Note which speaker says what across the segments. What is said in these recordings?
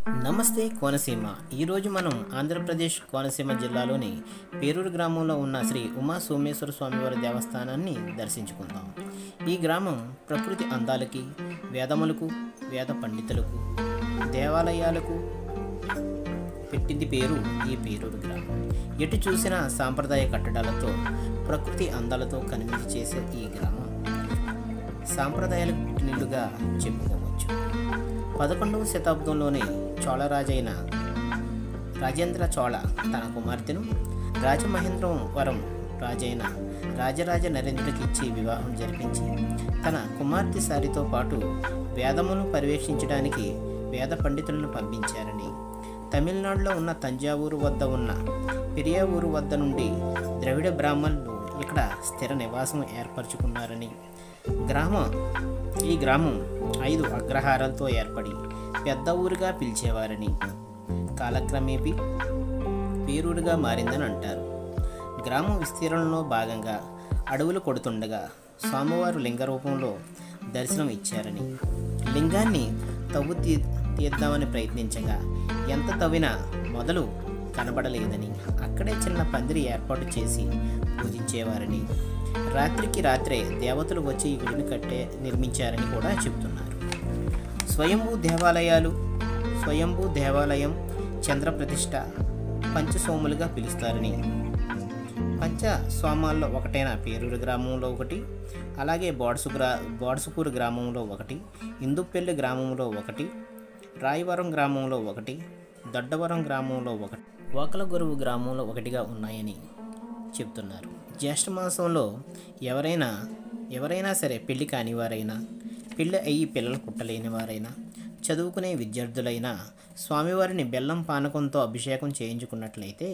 Speaker 1: నమస్తే కోనసీమ. ఈరోజు మనం ఆంధ్రప్రదేశ్ కోనసీమ జిల్లాలోని పేరూరు గ్రామంలో ఉన్న శ్రీ ఉమా సోమేశ్వర స్వామివారి దేవస్థానాన్ని దర్శించుకుందాం. ఈ గ్రామం ప్రకృతి అందాలకి, వేదములకు, వేద పండితులకు, దేవాలయాలకు పెట్టింది పేరు ఈ పేరూరు గ్రామం. ఎటు చూసిన సాంప్రదాయ కట్టడాలతో, ప్రకృతి అందాలతో కనువిందు చేసే ఈ గ్రామం సాంప్రదాయాలకు పుట్టినిల్లుగా చెప్పుకోవచ్చు. 11వ శతాబ్దంలోనే చోళరాజైన రాజేంద్ర చోళ తన కుమార్తెను రాజమహేంద్రవరం రాజైన రాజరాజ నరేంద్రుడికి ఇచ్చి వివాహం జరిపించి తన కుమార్తె సారితో పాటు వేదమును పర్యవేక్షించడానికి వేద పండితులను పంపించారని, తమిళనాడులో ఉన్న తంజావూరు వద్ద ఉన్న పెరియావూరు వద్ద నుండి ద్రవిడ బ్రాహ్మణులు ఇక్కడ స్థిర నివాసం ఏర్పరచుకున్నారని, ఈ గ్రామం 5 అగ్రహారాలతో ఏర్పడి పెద్ద ఊరుగా పిలిచేవారని, కాలక్రమేపీ పేరూరుగా మారిందని అంటారు. గ్రామం విస్తీర్ణంలో భాగంగా అడవులు కొడుతుండగా స్వామివారు లింగ రూపంలో దర్శనం ఇచ్చారని, లింగాన్ని తీద్దామని ప్రయత్నించగా ఎంత తవ్వినా మొదలు కనబడలేదని, అక్కడే చిన్న పందిరి ఏర్పాటు చేసి పూజించేవారని, రాత్రికి రాత్రే దేవతలు వచ్చి ఈ గుడిని నిర్మించారని కూడా చెబుతున్నారు. స్వయంభూ దేవాలయం చంద్రప్రతిష్ఠ పంచసోములుగా పిలుస్తారని, పంచసోమాల్లో ఒకటైన పేరూరు గ్రామంలో ఒకటి, అలాగే బోడ్సుకూరు గ్రామంలో ఒకటి, ఇందుపెల్లి గ్రామంలో ఒకటి, రాయవరం గ్రామంలో ఒకటి, దొడ్డవరం గ్రామంలో ఒకటి, ఓకలగొరువు గ్రామంలో ఒకటిగా ఉన్నాయని చెప్తున్నారు. జ్యేష్ఠ మాసంలో ఎవరైనా సరే పెళ్లి కానివారైనా, పెళ్ళి అయ్యి పిల్లలు పుట్టలేని వారైనా, చదువుకునే విద్యార్థులైనా స్వామివారిని బెల్లం పానకంతో అభిషేకం చేయించుకున్నట్లయితే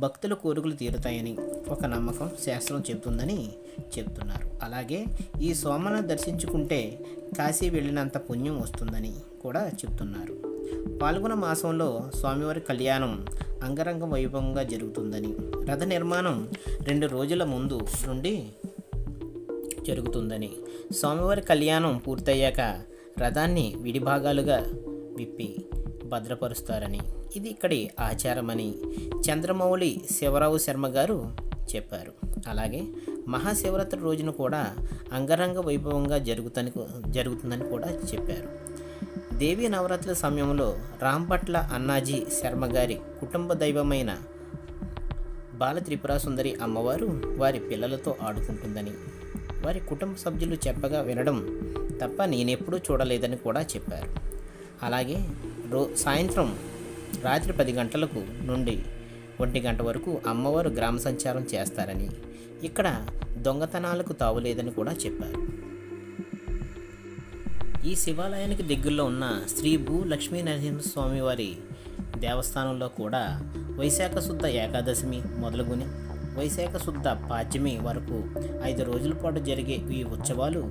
Speaker 1: భక్తుల కోరికలు తీరుతాయని ఒక నమ్మకం, శాస్త్రం చెబుతుందని చెప్తున్నారు. అలాగే ఈ సోమను దర్శించుకుంటే కాశీ వెళ్ళినంత పుణ్యం వస్తుందని కూడా చెప్తున్నారు. పాల్గొన మాసంలో స్వామివారి కళ్యాణం అంగరంగ వైభవంగా జరుగుతుందని, రథ నిర్మాణం 2 రోజుల ముందు నుండి జరుగుతుందని, స్వామివారి కళ్యాణం పూర్తయ్యాక రథాన్ని విడిభాగాలుగా విప్పి భద్రపరుస్తారని, ఇది ఇక్కడి ఆచారమని చంద్రమౌళి శివరావు శర్మ గారు చెప్పారు. అలాగే మహాశివరాత్రి రోజున కూడా అంగరంగ వైభవంగా జరుగుతుందని కూడా చెప్పారు. దేవీ నవరాత్రుల సమయంలో రాంపట్ల అన్నాజీ శర్మ గారి కుటుంబ దైవమైన బాల త్రిపుర సుందరి అమ్మవారు వారి పిల్లలతో ఆడుకుంటుందని, వారి కుటుంబ సభ్యులు చెప్పగా వినడం తప్ప నేనెప్పుడూ చూడలేదని కూడా చెప్పారు. అలాగే సాయంత్రం రాత్రి 10 గంటలకు నుండి 1 గంట వరకు అమ్మవారు గ్రామ సంచారం చేస్తారని, ఇక్కడ దొంగతనాలకు తావులేదని కూడా చెప్పారు. ఈ శివాలయానికి దగ్గరలో ఉన్న శ్రీ భూ లక్ష్మీ నరసింహస్వామి వారి దేవస్థానంలో కూడా వైశాఖ శుద్ధ ఏకాదశమి మొదలుగుని వైశాఖ శుద్ధ పాడ్యమి వరకు 5 రోజుల పాటు జరిగే ఈ ఉత్సవాలు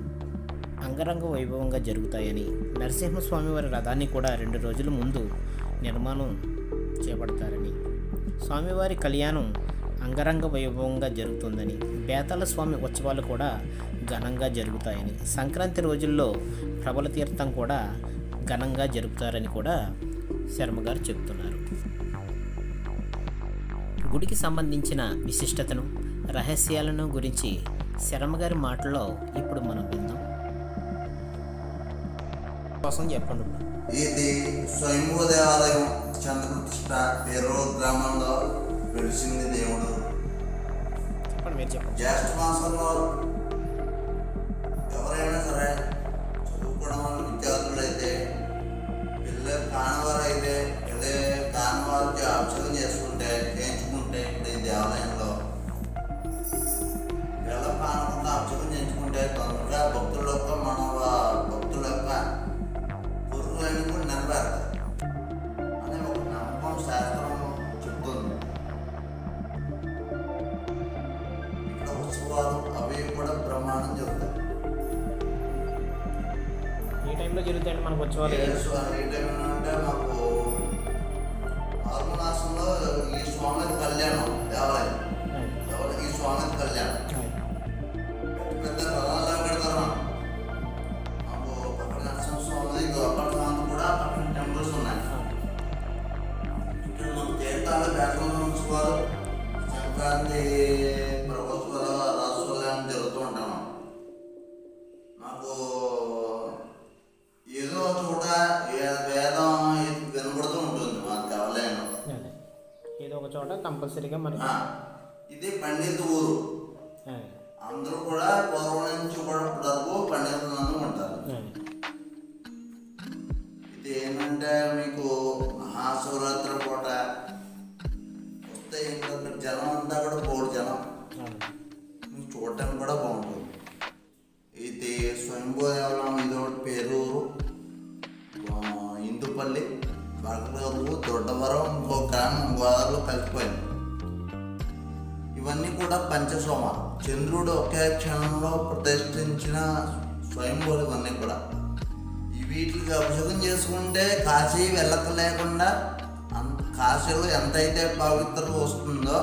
Speaker 1: అంగరంగ వైభవంగా జరుగుతాయని, నరసింహస్వామి వారి రథాన్ని కూడా 2 రోజుల ముందు నిర్మాణం చేపడతారని, స్వామివారి కళ్యాణం అంగరంగ వైభవంగా జరుగుతుందని, బేతాళ స్వామి ఉత్సవాలు కూడా ఘనంగా జరుగుతాయని, సంక్రాంతి రోజుల్లో ప్రబల తీర్థం కూడా ఘనంగా జరుపుతారని కూడా శర్మగారు చెప్తున్నారు. గుడికి సంబంధించిన విశిష్టతను, రహస్యాలను గురించి శర్మగారి మాటల్లో ఇప్పుడు మనం విందాం. చెప్పండి.
Speaker 2: ఇది స్వయంభూ దేవాలయం చంద్రప్రతిష్ఠ పేరూరు గ్రామంలో వెలిసింది దేవుడు. జ్యేష్ఠ మాసంలో ఎవరైనా సరే చదువుకోవడం వల్ల విద్యార్థులు అయితే, పిల్లలు కానివారు అయితే, కానివారికి అభిషేకం చేయించుకుంటే ఇప్పుడు ఈ దేవాలయంలో పిల్లల పానకుండా అభిషేకం చేయించుకుంటే తొందరగా భక్తుల యొక్క పురుగులన్నీ కూడా నెరవేరుతాయి అనే ఒక నమ్మకం శాస్త్రం చెప్తుంది. ఇక్కడ ఉత్సవాలు అవి కూడా బ్రహ్మాండం జరుగుతాయి.
Speaker 1: ఏ టైంలో జరుగుతాయండి మనకు ఉత్సవాలు?
Speaker 2: ఏ టైంలో అంటే మాకు ఆరుమాసంలో ఈ స్వామి కళ్యాణం దేవాలయం, ఈ స్వామి కళ్యాణం పెద్ద రథాల్లో పెడతారు. మాకు పక్కన నరసింహస్వామి గోపాల స్వామి కూడా పక్కన టెంపుల్స్ ఉన్నాయి.
Speaker 1: కంపల్సరీగా మనకి
Speaker 2: ఇది పండిత ఊరు. అందరూ కూడా పూర్వం నుంచి కూడా వరకు పండితులను ఉంటారు. ఇది ఏంటంటే మీకు మహాశివరాత్రి పూట వస్తే ఇంకా జనం అంతా కూడా బోర్డు జనం మీకు చూడటానికి కూడా బాగుంటుంది. ఇది స్వయంభూ దేవాలయం, ఇది ఒకటి పేరూరు, ఇందుపల్లి, బడగలూరు, దొడ్డవరం, ఇంకో గ్రామం గోదావరిలో కలిసిపోయింది. ఇవన్నీ కూడా పంచసోమ, చంద్రుడు ఒకే క్షణంలో ప్రతిష్ఠించిన స్వయంభూలు. ఇవన్నీ కూడా వీటికి అభిషేకం చేసుకుంటే కాశీ వెళ్ళక లేకుండా కాశీలో ఎంతైతే పవిత్రత వస్తుందో,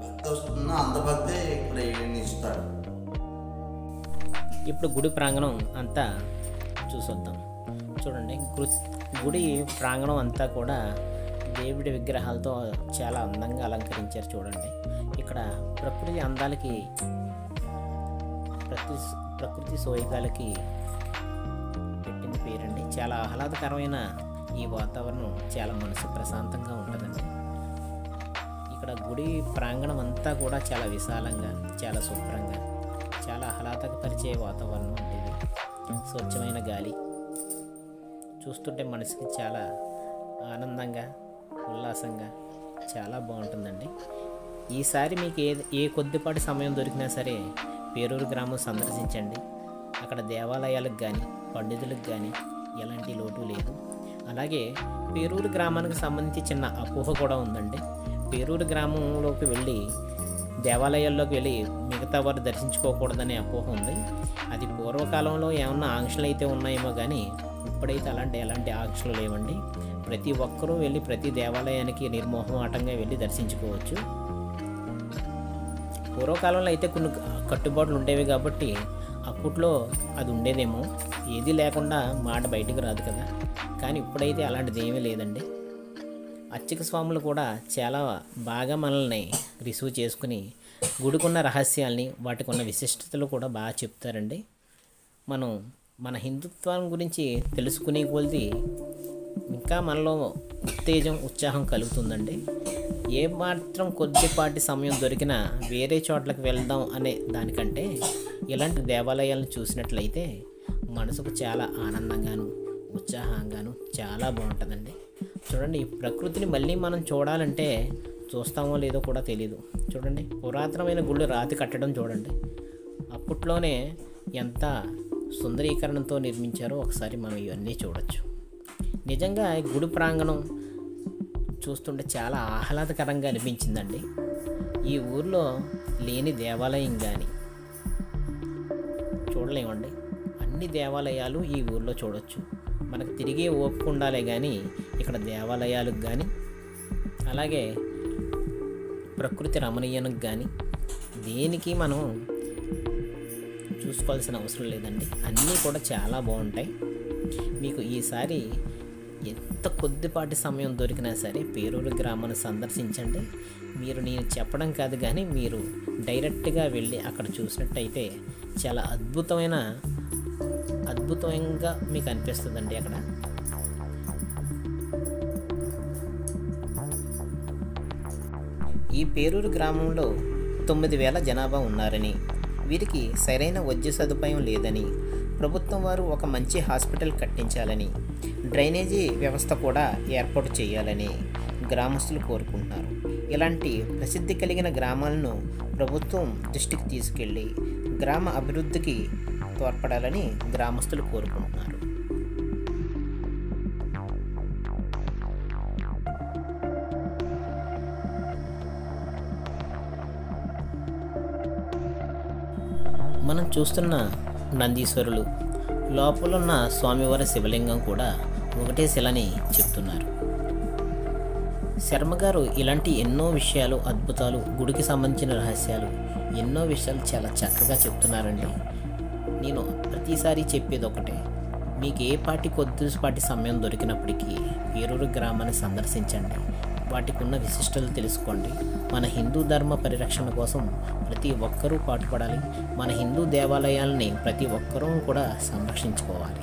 Speaker 2: భక్తి వస్తుందో అంత భక్తి ఇక్కడ ఇస్తాడు.
Speaker 1: ఇప్పుడు గుడి ప్రాంగణం అంతా చూసొద్దాం. చూడండి, గుడి ప్రాంగణం అంతా కూడా దేవుడి విగ్రహాలతో చాలా అందంగా అలంకరించారు. చూడండి, ఇక్కడ ప్రకృతి అందాలకి, ప్రకృతి సోయగాలకి పెట్టిన పేరండి. చాలా ఆహ్లాదకరమైన ఈ వాతావరణం చాలా మనసు ప్రశాంతంగా ఉంటుందండి. ఇక్కడ గుడి ప్రాంగణం అంతా కూడా చాలా విశాలంగా, చాలా శుభ్రంగా, చాలా ఆహ్లాదపరిచే వాతావరణం అంటే ఇది. స్వచ్ఛమైన గాలి చూస్తుంటే మనసుకి చాలా ఆనందంగా, ఉల్లాసంగా చాలా బాగుంటుందండి. ఈసారి మీకు ఏ కొద్దిపాటి సమయం దొరికినా సరే పేరూరు గ్రామం సందర్శించండి. అక్కడ దేవాలయాలకు కానీ పండితులకు కానీ ఎలాంటి లోటు లేదు. అలాగే పేరూరు గ్రామానికి సంబంధించి చిన్న అపోహ కూడా ఉందండి. పేరూరు గ్రామంలోకి వెళ్ళి దేవాలయాల్లోకి వెళ్ళి మిగతా వారు దర్శించుకోకూడదనే అపోహ ఉంది. అది పూర్వకాలంలో ఏమన్నా ఆంక్షలు అయితే ఉన్నాయేమో కానీ ఇప్పుడైతే ఎలాంటి ఆంక్షలు లేవండి. ప్రతి ఒక్కరూ వెళ్ళి ప్రతి దేవాలయానికి నిర్మోహమాటంగా వెళ్ళి దర్శించుకోవచ్చు. పూర్వకాలంలో అయితే కొన్ని కట్టుబాట్లు ఉండేవి కాబట్టి అప్పట్లో అది ఉండేదేమో, ఏది లేకుండా మాట బయటకు రాదు కదా. కానీ ఇప్పుడైతే అలాంటిది ఏమీ లేదండి. అర్చక స్వాములు కూడా చాలా బాగా మనల్ని రిసీవ్ చేసుకుని గుడికున్న రహస్యాల్ని, వాటికి ఉన్న విశిష్టతలు కూడా బాగా చెప్తారండి. మనం మన హిందుత్వం గురించి తెలుసుకునే కొలది ఇంకా మనలో ఉత్తేజం, ఉత్సాహం కలుగుతుందండి. ఏ మాత్రం కొద్దిపాటి సమయం దొరికినా వేరే చోట్లకు వెళ్దాం అనే దానికంటే ఇలాంటి దేవాలయాలను చూసినట్లయితే మనసుకు చాలా ఆనందంగాను, ఉత్సాహంగాను చాలా బాగుంటుందండి. చూడండి, ఈ ప్రకృతిని మళ్ళీ మనం చూడాలంటే చూస్తామో లేదో కూడా తెలియదు. చూడండి, పురాతనమైన గుళ్ళు రాతి కట్టడం చూడండి, అప్పట్లోనే ఎంత సుందరీకరణతో నిర్మించారో ఒకసారి మనం ఇవన్నీ చూడొచ్చు. నిజంగా ఈ గుడి ప్రాంగణం చూస్తుంటే చాలా ఆహ్లాదకరంగా అనిపించిందండి. ఈ ఊర్లో లేని దేవాలయం కానీ చూడలేమండి. అన్ని దేవాలయాలు ఈ ఊర్లో చూడొచ్చు. మనకు తిరిగే ఓపిక ఉండాలే కానీ ఇక్కడ దేవాలయాలకు కానీ అలాగే ప్రకృతి రమణీయానికి కానీ దేనికి మనం చూసుకోవాల్సిన అవసరం లేదండి. అన్నీ కూడా చాలా బాగుంటాయి. మీకు ఈసారి ఎంత కొద్దిపాటి సమయం దొరికినా సరే పేరూరు గ్రామాన్ని సందర్శించండి. మీరు నేను చెప్పడం కాదు కానీ మీరు డైరెక్ట్గా వెళ్ళి అక్కడ చూసినట్టయితే చాలా అద్భుతంగా మీకు అనిపిస్తుందండి. అక్కడ ఈ పేరూరు గ్రామంలో 9,000 జనాభా ఉన్నారని, వీరికి సరైన వైద్య సదుపాయం లేదని, ప్రభుత్వం వారు ఒక మంచి హాస్పిటల్ కట్టించాలని, డ్రైనేజీ వ్యవస్థ కూడా ఏర్పాటు చేయాలని గ్రామస్తులు కోరుకుంటున్నారు. ఇలాంటి ప్రసిద్ధి కలిగిన గ్రామాలను ప్రభుత్వం దృష్టికి తీసుకెళ్ళి గ్రామ అభివృద్ధికి తోడ్పడాలని గ్రామస్తులు కోరుకుంటున్నారు. మనం చూస్తున్న నందీశ్వరులు లోపలున్న స్వామివారి శివలింగం కూడా ఒకటే శిలని చెప్తున్నారు. శర్మగారు ఇలాంటి ఎన్నో విషయాలు, అద్భుతాలు, గుడికి సంబంధించిన రహస్యాలు, ఎన్నో విషయాలు చాలా చక్కగా చెప్తున్నారండి. నేను ప్రతిసారి చెప్పేది ఒకటే, మీకు కొద్దిపాటి సమయం దొరికినప్పటికీ పేరూరు గ్రామాన్ని సందర్శించండి. వాటికి ఉన్న విశిష్టతలు తెలుసుకోండి. మన హిందూ ధర్మ పరిరక్షణ కోసం ప్రతి ఒక్కరూ పాటుపడాలి. మన హిందూ దేవాలయాలని ప్రతి ఒక్కరూ కూడా సంరక్షించుకోవాలి.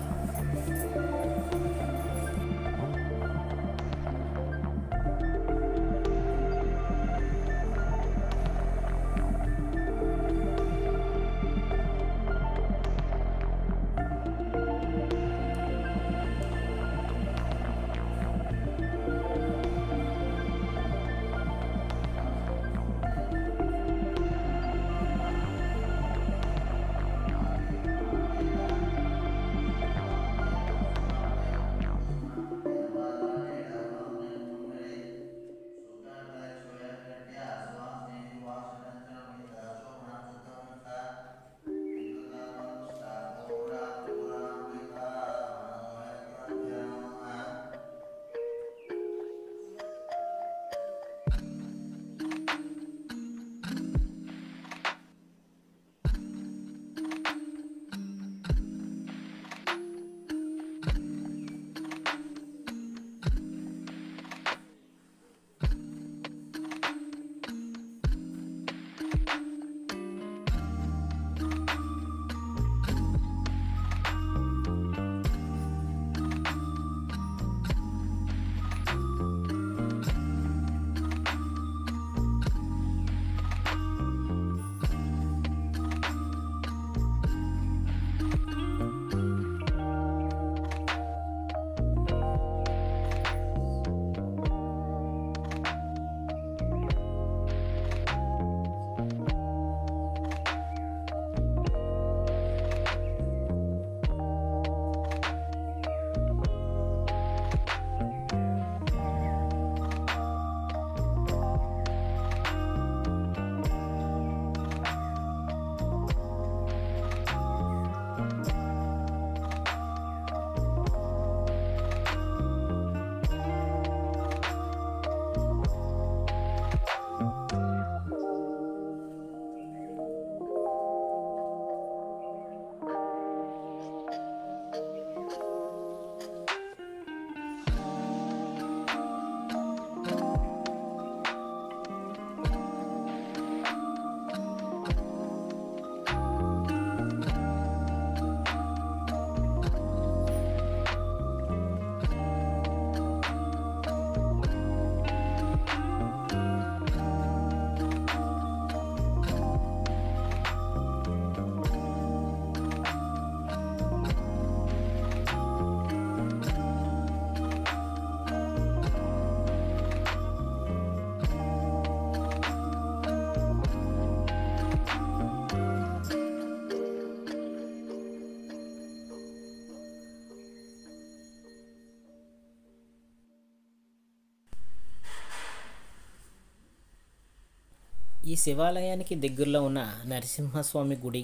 Speaker 1: ఈ శివాలయానికి దగ్గరలో ఉన్న నరసింహస్వామి గుడి,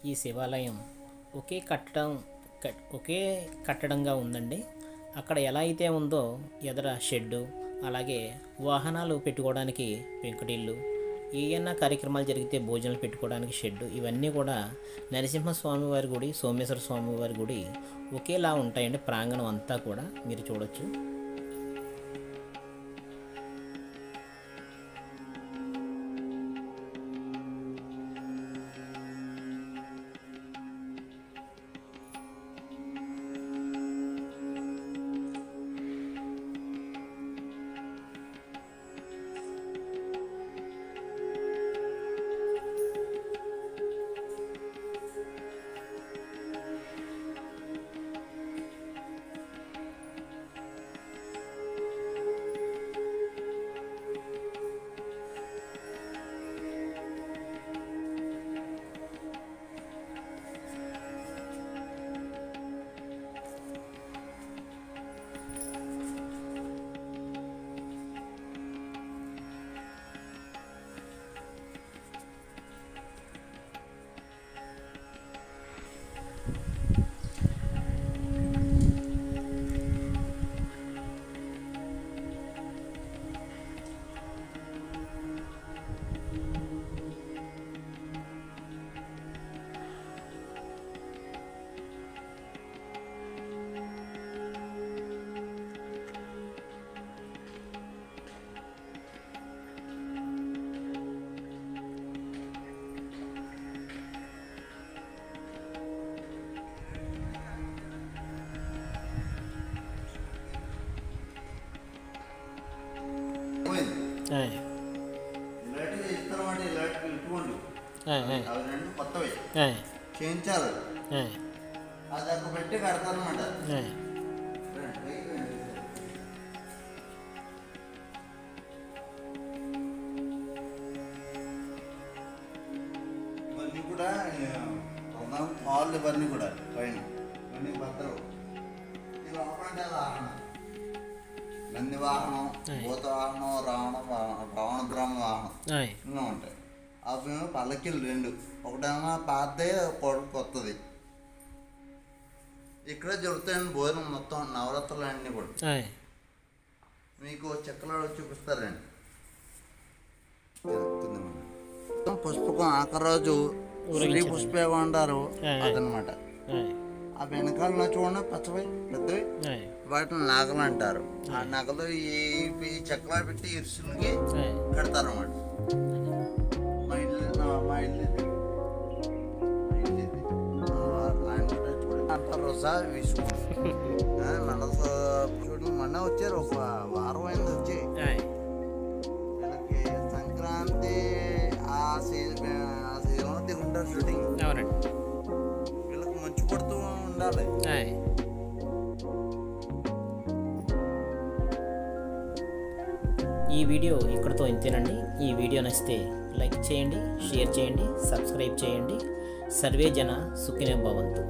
Speaker 1: ఈ శివాలయం ఒకే కట్టడంగా ఉందండి. అక్కడ ఎలా అయితే ఉందో ఎదర షెడ్డు, అలాగే వాహనాలు పెట్టుకోవడానికి పెంకుటిల్లు, ఏమైనా కార్యక్రమాలు జరిగితే భోజనాలు పెట్టుకోవడానికి షెడ్డు, ఇవన్నీ కూడా నరసింహస్వామి వారి గుడి, సోమేశ్వర స్వామి వారి గుడి ఒకేలా ఉంటాయండి. ప్రాంగణం అంతా కూడా మీరు చూడొచ్చు.
Speaker 2: ఇలాంటివి ఇస్తారన్నమాట. ఇలాంటివి ఇటువంటి అవి రెండు కొత్తవి చేయించాలి. అది అక్కడ పెట్టి కడతారన్నమాట. ఇవన్నీ కూడా హాల్, ఇవన్నీ కూడా పైన ఇవన్నీ భద్రం. ఇది లోపలంటే వాహనం, నంది వాహనం, భూత వాహనం, రావణ బ్రహ్మ వాహనం ఇంకా ఉంటాయి. అవి పల్లకిలు రెండు, ఒకటేమో పాతదే, కొత్తది. ఇక్కడ జరుగుతాయండి భోజనం మొత్తం, నవరాత్రులు అన్నీ కూడా. మీకు చెక్కలు చూపిస్తారండి. పుష్పకం ఆఖరాజు శ్రీ పుష్పేగం అంటారు అదనమాట. ఆ వెనకాల చూడండి పచ్చవి పెద్దవి, వాటిని నగలు అంటారు. ఆ నగలు ఈ చెక్కలా పెట్టి ఇరుసులకి కడతారు అన్నమాట. మా ఇల్లు అంటారు రోజా విషు మొన్న వచ్చారు, ఒక వారం అయింది వచ్చి. వీళ్ళకి సంక్రాంతి ఆ సీజన్లో దిగుంటారు షూటింగ్. వీళ్ళకి మంచు పడుతూ ఉండాలి.
Speaker 1: ఈ వీడియో ఇక్కడితో ఇంతేనండి. ఈ వీడియో నచ్చితే లైక్ చేయండి, షేర్ చేయండి, సబ్స్క్రైబ్ చేయండి. సర్వే జన సుఖినో భవంతు.